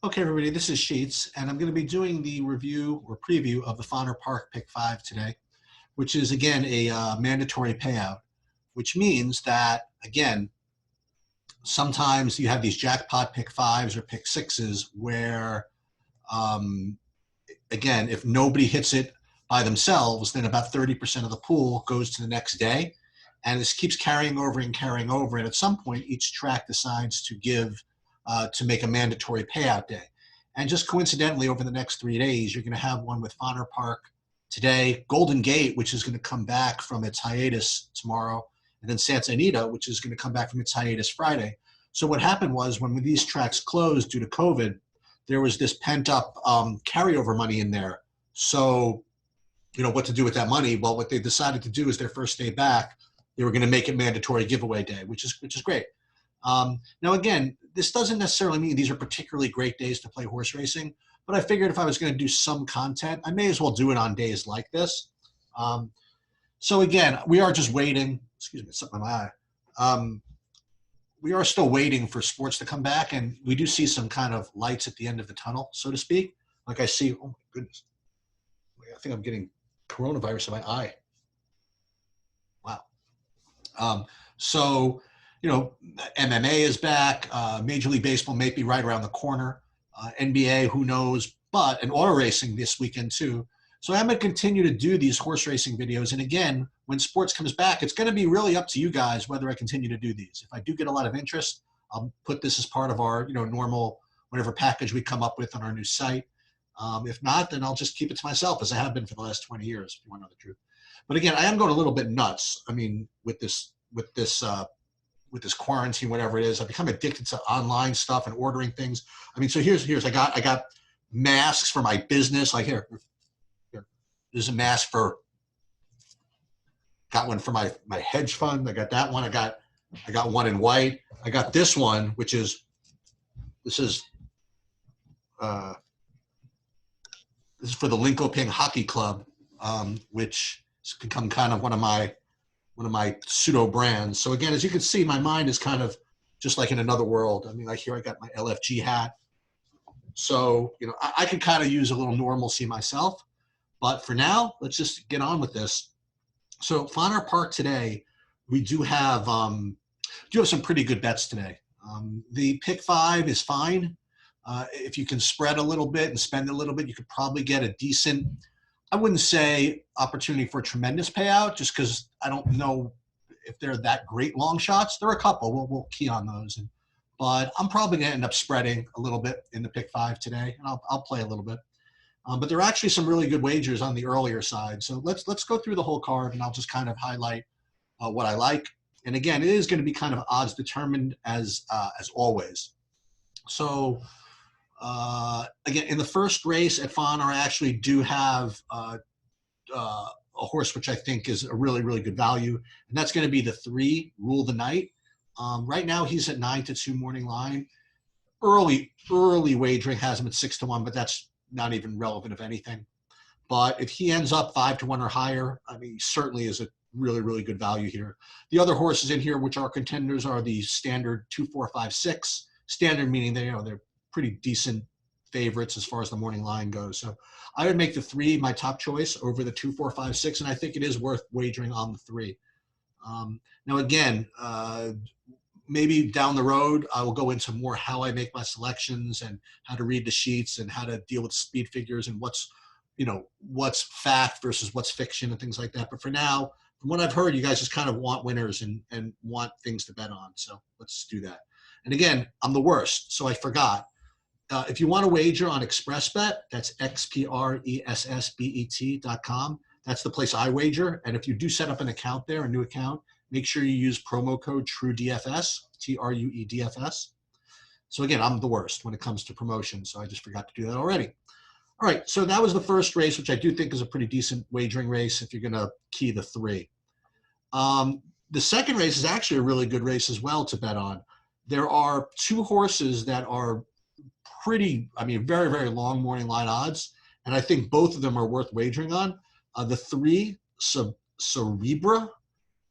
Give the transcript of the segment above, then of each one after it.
Okay, everybody, this is Sheets, and I'm going to be doing the review or preview of the Fonner Pick 5 today, which is, again, a mandatory payout, which means that, again, sometimes you have these jackpot pick 5s or pick 6s where, again, if nobody hits it by themselves, then about 30% of the pool goes to the next day. And this keeps carrying over and carrying over. And at some point, each track decides to to make a mandatory payout day. And just coincidentally, over the next 3 days, you're going to have one with Fonner Park today, Golden Gate, which is going to come back from its hiatus tomorrow, and then Santa Anita, which is going to come back from its hiatus Friday. So what happened was when these tracks closed due to COVID, there was this pent-up carryover money in there. So, what to do with that money? Well, what they decided to do is their first day back, they were going to make it mandatory giveaway day, which is great. Now, again, this doesn't necessarily mean these are particularly great days to play horse racing, but I figured if I was going to do some content, I may as well do it on days like this. So again, we are just waiting. Excuse me, something in my eye. We are still waiting for sports to come back, and we do see some kind of lights at the end of the tunnel, so to speak. Like I see, oh my goodness, I think I'm getting coronavirus in my eye. Wow. So, MMA is back. Major League Baseball may be right around the corner. NBA, who knows? And auto racing this weekend too. So I'm going to continue to do these horse racing videos. And again, when sports comes back, it's going to be really up to you guys whether I continue to do these. If I do get a lot of interest, I'll put this as part of our, normal whatever package we come up with on our new site. If not, then I'll just keep it to myself, as I have been for the last 20 years, if you want to know the truth. But again, I am going a little bit nuts. I mean, with this quarantine, whatever it is, I've become addicted to online stuff and ordering things. I mean, so here's I got masks for my business. Like here, there's a mask got one for my hedge fund. I got that one. I got one in white. I got this one, which is this is for the Linkoping Hockey Club, which has become kind of one of my pseudo brands. So again, as you can see, my mind is kind of just like in another world. I mean, like here I got my LFG hat. So, I could kind of use a little normalcy myself. But for now, let's just get on with this. So Fonner Park today, we do have some pretty good bets today. The pick 5 is fine. If you can spread a little bit and spend a little bit, you could probably get a decent, I wouldn't say opportunity for a tremendous payout, just because I don't know if they're that great long shots. There are a couple. We'll key on those. But I'm probably going to end up spreading a little bit in the pick 5 today, and I'll play a little bit. But there are actually some really good wagers on the earlier side. So let's go through the whole card, and I'll just kind of highlight what I like. And again, it is going to be kind of odds determined as always. So again, in the first race at Fonner, I actually do have a horse which I think is a really, really good value, and that's going to be the 3, Rule the Night. Right now, he's at 9-2 morning line. Early wagering has him at 6-1, but that's not even relevant of anything. But if he ends up 5-1 or higher, I mean, he certainly is a really, really good value here. The other horses in here, which are contenders, are the standard 2, 4, 5, 6. Standard meaning they're pretty decent favorites as far as the morning line goes. So I would make the 3 my top choice over the 2, 4, 5, 6, and I think it is worth wagering on the 3. Now again, maybe down the road, I will go into more how I make my selections and how to read the sheets and how to deal with speed figures and what's fact versus what's fiction and things like that. But for now, from what I've heard, you guys just kind of want winners and want things to bet on. So let's do that. And again, I'm the worst, so I forgot. If you want to wager on ExpressBet, that's XPRESSBET.com. That's the place I wager. And if you do set up an account there, a new account, make sure you use promo code TRUEDFS, TRUEDFS. So again, I'm the worst when it comes to promotion, so I just forgot to do that already. All right, so that was the first race, which I do think is a pretty decent wagering race if you're going to key the 3. The second race is actually a really good race as well to bet on. There are 2 horses that are very, very long morning line odds, and I think both of them are worth wagering on. The 3, Cerebra,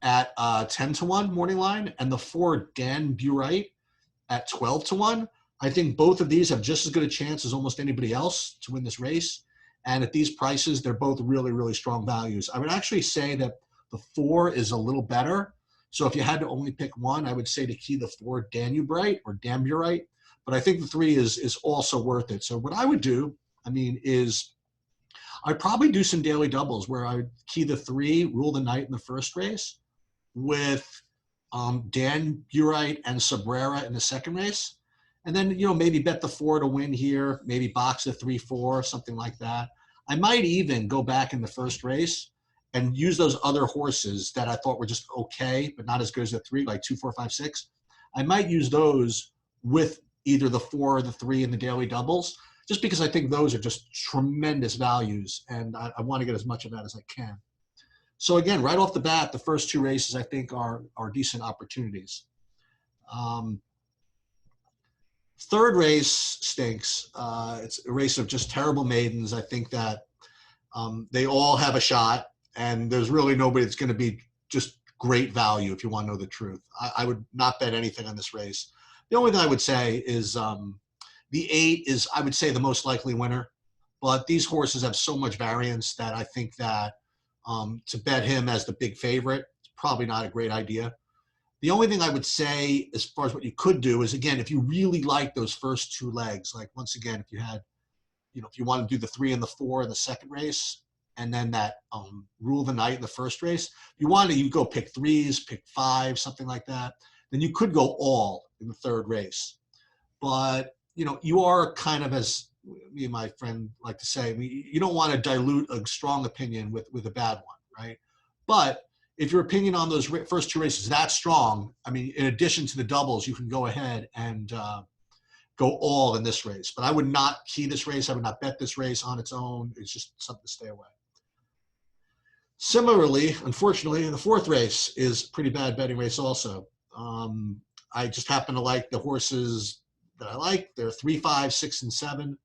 at 10-1 morning line, and the 4, Dan Burite, at 12-1. I think both of these have just as good a chance as almost anybody else to win this race. And at these prices, they're both really, really strong values. I would actually say that the 4 is a little better. So if you had to only pick one, I would say to key the 4 Danuberite or Damburite. But I think the 3 is also worth it. So what I would do, I mean, is I'd probably do some daily doubles where I would key the 3, rule the night in the first race with Danuberite and Sabrera in the second race. And then, maybe bet the 4 to win here, maybe box a 3-4, something like that. I might even go back in the first race and use those other horses that I thought were just okay, but not as good as the 3, like 2, 4, 5, 6. I might use those with either the 4 or the 3 in the daily doubles, just because I think those are just tremendous values, and I want to get as much of that as I can. So again, right off the bat, the first 2 races I think are decent opportunities. Third race stinks. It's a race of just terrible maidens. I think that they all have a shot, and there's really nobody that's going to be just great value if you want to know the truth. I would not bet anything on this race. The only thing I would say is the 8 is, I would say, the most likely winner. But these horses have so much variance that I think that to bet him as the big favorite is probably not a great idea. The only thing I would say as far as what you could do is, again, if you really like those first 2 legs, like once again, if you had, if you want to do the 3 and the 4 in the second race, and then that rule the night in the first race, if you wanted, you go pick 3s, pick 5, something like that, then you could go all in the third race. But, you are kind of, as me and my friend like to say, you don't want to dilute a strong opinion with a bad one, right? But if your opinion on those first 2 races is that strong, I mean, in addition to the doubles, you can go ahead and go all in this race. But I would not key this race. I would not bet this race on its own. It's just something to stay away. Similarly, unfortunately, the 4th race is a pretty bad betting race also. I just happen to like the horses that I like. They're 3, 5, 6, and 7.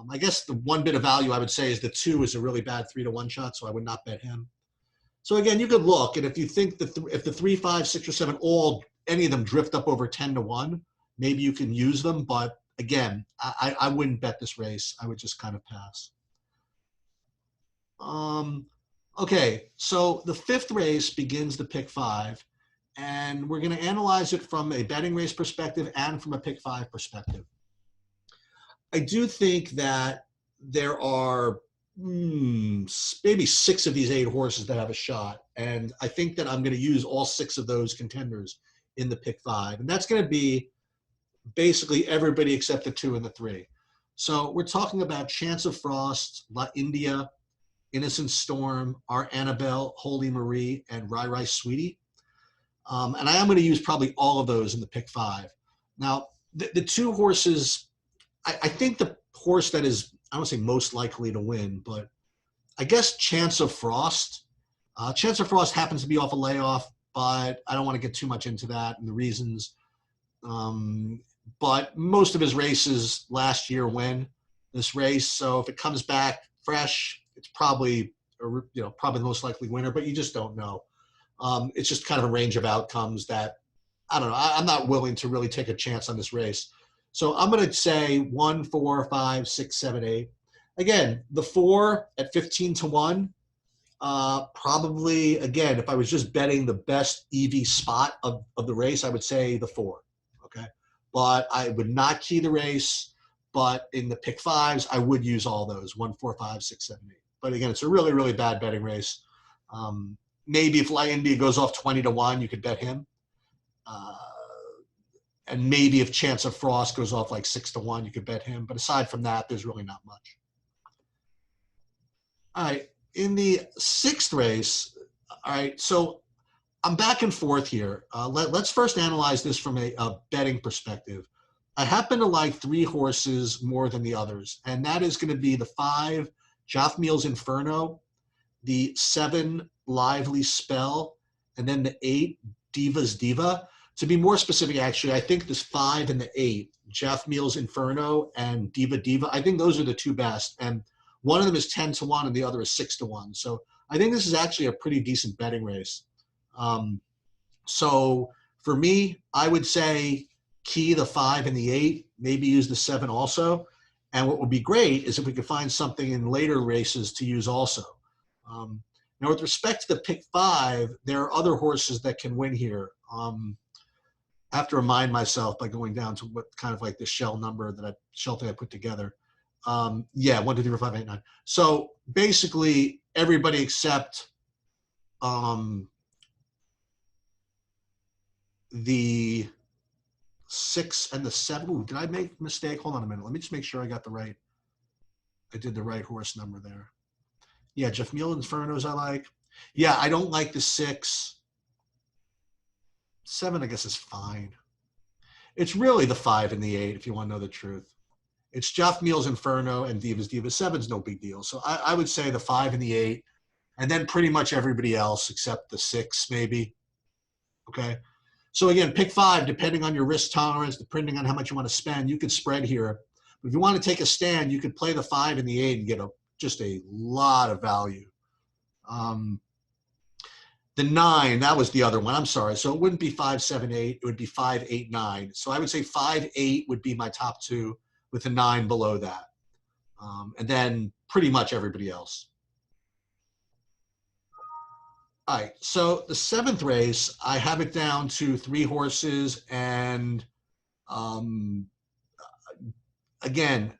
I guess the one bit of value I would say is the 2 is a really bad 3-to-1 shot, so I would not bet him. So again, you could look, and if you think that if the 3, 5, 6, or 7, any of them drift up over 10-to-1, maybe you can use them. But again, I wouldn't bet this race. I would just kind of pass. Okay, so the 5th race begins the pick 5, and we're going to analyze it from a betting race perspective and from a pick 5 perspective. I do think that there are maybe 6 of these 8 horses that have a shot. And I think that I'm going to use all 6 of those contenders in the pick 5. And that's going to be basically everybody except the 2 and the 3. So we're talking about Chance of Frost, La India, Innocent Storm, Our Annabelle, Holy Marie, and Rai Rai Sweetie. And I am going to use probably all of those in the pick 5. Now, the 2 horses, I think the horse that is, I don't say most likely to win, but I guess Chance of Frost. Chance of Frost happens to be off a layoff, but I don't want to get too much into that and the reasons. But most of his races last year win this race. So if it comes back fresh, it's probably, probably the most likely winner, but you just don't know. It's just kind of a range of outcomes that, I don't know. I'm not willing to really take a chance on this race. So I'm going to say 1, 4, 5, 6, 7, 8. Again, the 4 at 15-to-1, probably, again, if I was just betting the best EV spot of the race, I would say the 4, okay? But I would not key the race, but in the pick 5s, I would use all those, 1, 4, 5, 6, 7, 8. But again, it's a really, really bad betting race. Maybe if La India goes off 20-to-1, you could bet him. And maybe if Chance of Frost goes off like 6-to-1, you could bet him. But aside from that, there's really not much. All right, in the 6th race, all right, so I'm back and forth here. Let's first analyze this from a betting perspective. I happen to like 3 horses more than the others, and that is going to be the 5, Jothmiel's Inferno, the 7, Lively Spell, and then the 8, Diva's Diva. To be more specific, actually, I think this 5 and the 8, Jothmiel's Inferno and Diva Diva, I think those are the 2 best. And one of them is 10-to-1 and the other is 6-to-1. So I think this is actually a pretty decent betting race. So for me, I would say key the 5 and the 8, maybe use the 7 also. And what would be great is if we could find something in later races to use also. Now, with respect to the pick 5, there are other horses that can win here. I have to remind myself by going down to what kind of like the shell number that shell thing I put together. Yeah, 1, 2, 3, 4, 5, 8, 9. So basically, everybody except the 6 and the 7. Ooh, did I make a mistake? Hold on a minute. Let me just make sure I got the right. I did the right horse number there. Yeah, Jeff Mule Infernos I like. Yeah, I don't like the 6. 7, I guess, is fine. It's really the 5 and the 8, if you want to know the truth. It's Jeff Mule's Inferno and Divas Diva. 7's no big deal. So I would say the 5 and the 8, and then pretty much everybody else except the 6, maybe. Okay. So again, pick 5, depending on your risk tolerance, depending on how much you want to spend, you could spread here. But if you want to take a stand, you could play the 5 and the 8 and get just a lot of value. The 9, that was the other one. I'm sorry. So it wouldn't be 5, 7, 8. It would be 5, 8, 9. So I would say 5, 8 would be my top 2 with the 9 below that. And then pretty much everybody else. All right. So the 7th race, I have it down to 3 horses. And again,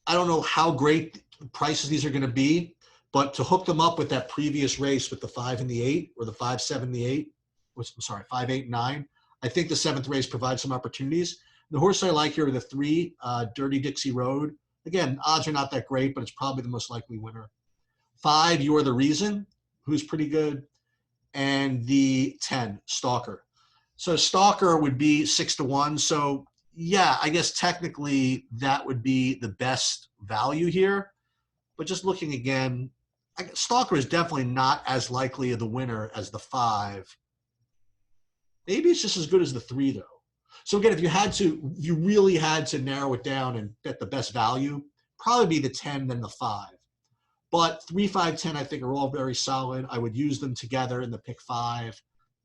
I don't know how great prices these are going to be. But to hook them up with that previous race with the 5 and the 8, or the 5, 7, the 8, I'm sorry, 5, 8, 9, I think the 7th race provides some opportunities. The horse I like here are the 3, Dirty Dixie Road. Again, odds are not that great, but it's probably the most likely winner. 5, You're the Reason, who's pretty good. And the 10, Stalker. So Stalker would be 6 to 1. So yeah, I guess technically that would be the best value here. But just looking again, Stalker is definitely not as likely the winner as the 5. Maybe it's just as good as the 3, though. So again, if you really had to narrow it down and bet the best value, probably be the 10 than the 5. But 3, 5, 10, I think are all very solid. I would use them together in the pick 5.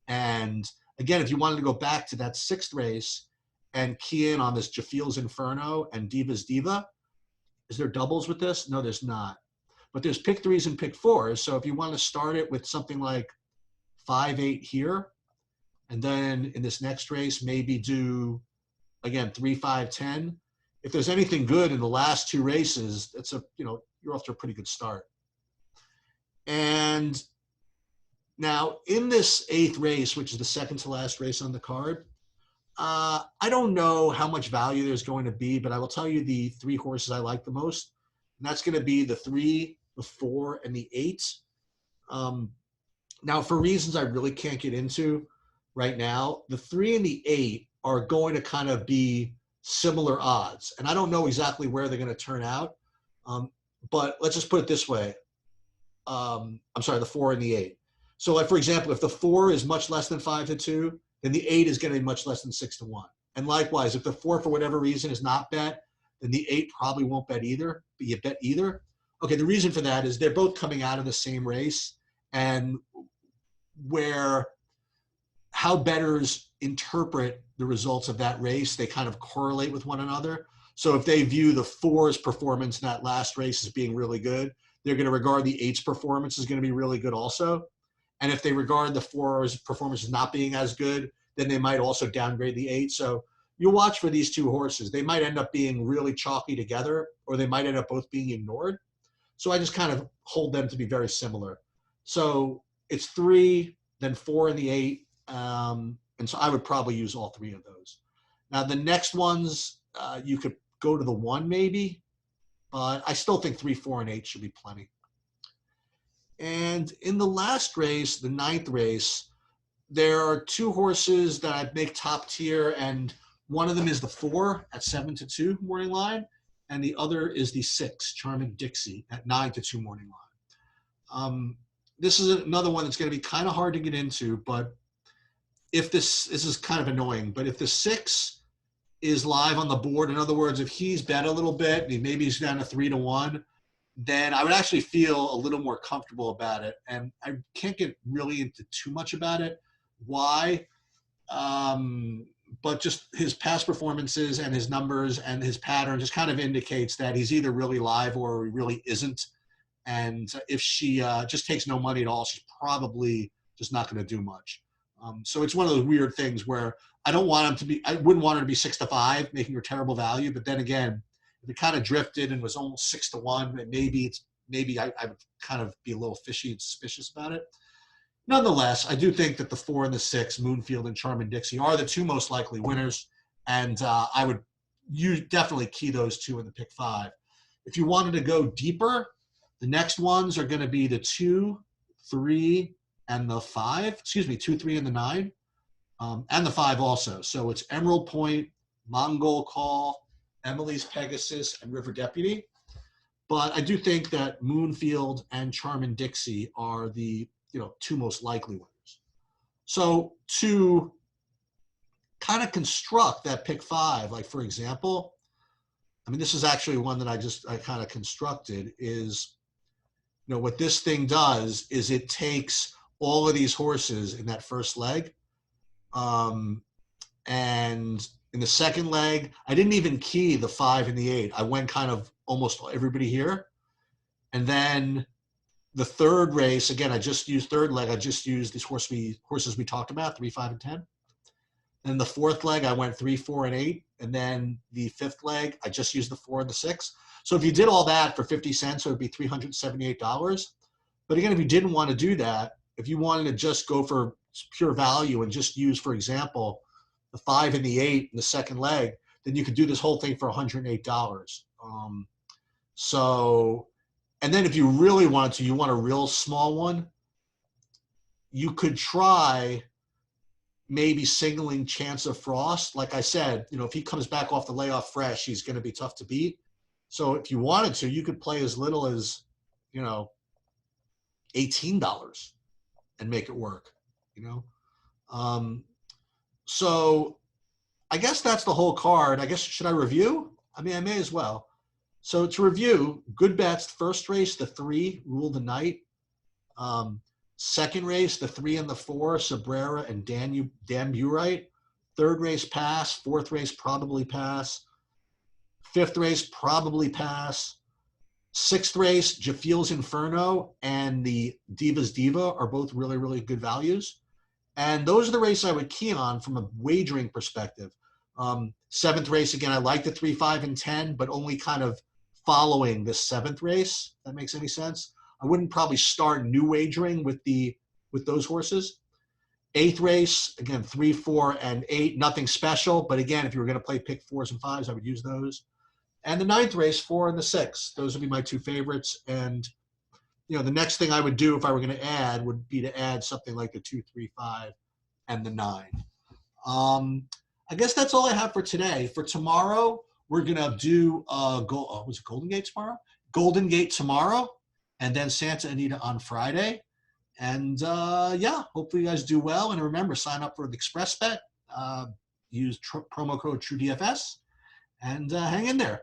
And again, if you wanted to go back to that 6th race and key in on this Jaffiel's Inferno and Diva's Diva, is there doubles with this? No, there's not. But there's pick 3s and pick 4s. So if you want to start it with something like 5, 8 here, and then in this next race, maybe do, again, 3, 5, 10. If there's anything good in the last 2 races, you're off to a pretty good start. And now in this 8th race, which is the second to last race on the card, I don't know how much value there's going to be, but I will tell you the 3 horses I like the most. And that's going to be the 3, the 4, and the 8. Now, for reasons I really can't get into right now, the 3 and the 8 are going to kind of be similar odds. And I don't know exactly where they're going to turn out. But let's just put it this way. I'm sorry, the 4 and the 8. So like, for example, if the 4 is much less than 5 to 2, then the 8 is going to be much less than 6 to 1. And likewise, if the 4 for whatever reason is not bet, then the 8 probably won't bet either, but you bet either. Okay, the reason for that is they're both coming out of the same race, and how bettors interpret the results of that race, they kind of correlate with one another. So if they view the 4's performance in that last race as being really good, they're going to regard the 8's performance as going to be really good also. And if they regard the 4's performance as not being as good, then they might also downgrade the 8. So you watch for these 2 horses. They might end up being really chalky together, or they might end up both being ignored. So I just kind of hold them to be very similar. So it's 3, then 4 and the 8. And so I would probably use all 3 of those. Now the next ones, you could go to the 1 maybe, but I still think 3, 4, and 8 should be plenty. And in the last race, the 9th race, there are 2 horses that I'd make top tier, and one of them is the 4 at 7 to 2 morning line, and the other is the 6, Charming Dixie, at 9 to 2 morning line. This is another one that's going to be kind of hard to get into, but if this is kind of annoying, but if the 6 is live on the board, in other words, if he's bet a little bit, maybe he's down to 3 to 1, then I would actually feel a little more comfortable about it. And I can't get really into too much about it. Why? but just his past performances and his numbers and his pattern just kind of indicates that he's either really live or he really isn't. And if she just takes no money at all, she's probably just not going to do much. So it's one of those weird things where I don't want him to be, I wouldn't want her to be 6-5, making her terrible value. But then again, if it kind of drifted and was almost 6-1, maybe I would kind of be a little fishy and suspicious about it. Nonetheless, I do think that the 4 and the 6, Moonfield and Charmin Dixie, are the 2 most likely winners. And I would definitely key those 2 in the pick 5. If you wanted to go deeper, the next ones are going to be the 2, 3, and the 5. Excuse me, 2, 3, and the 9. And the 5 also. So it's Emerald Point, Mongol Call, Emily's Pegasus, and River Deputy. But I do think that Moonfield and Charmin Dixie are the 2 most likely winners. So to kind of construct that pick 5, like for example, I mean, this is actually one that I kind of constructed is, what this thing does is it takes all of these horses in that first leg. And in the second leg, I didn't even key the 5 and the 8. I went kind of almost everybody here. And then the third race, again, I just used third leg. I just used these horses we talked about, 3, 5, and 10. Then the fourth leg, I went 3, 4, and 8. And then the fifth leg, I just used the 4 and the 6. So if you did all that for 50 cents, it would be $378. But again, if you didn't want to do that, if you wanted to just go for pure value and just use, for example, the 5 and the 8 in the second leg, then you could do this whole thing for $108. And then if you really wanted to, you want a real small one, you could try maybe singling Chance of Frost. Like I said, if he comes back off the layoff fresh, he's going to be tough to beat. So if you wanted to, you could play as little as, $18 and make it work, So I guess that's the whole card. I guess, should I review? I mean, I may as well. So to review, good bets, first race, the 3, Rule the Night. Second race, the 3 and the 4, Sabrera and Dan Burite. Third race, pass. Fourth race, probably pass. Fifth race, probably pass. Sixth race, Jaffiel's Inferno and the Diva's Diva are both really, really good values. And those are the races I would key on from a wagering perspective. Seventh race, again, I like the 3, 5, and 10, but only kind of following this 7th race, if that makes any sense. I wouldn't probably start new wagering with those horses. 8th race, again, 3, 4, and 8, nothing special. But again, if you were going to play pick 4s and 5s, I would use those. And the 9th race, 4 and the 6. Those would be my 2 favorites. And, the next thing I would do if I were going to add would be to add something like the 2, 3, 5, and the 9. I guess that's all I have for today. For tomorrow, we're going to do was it Golden Gate tomorrow? Golden Gate tomorrow, and then Santa Anita on Friday. And hopefully you guys do well. And remember, sign up for the Express Bet. Use promo code TrueDFS, and hang in there.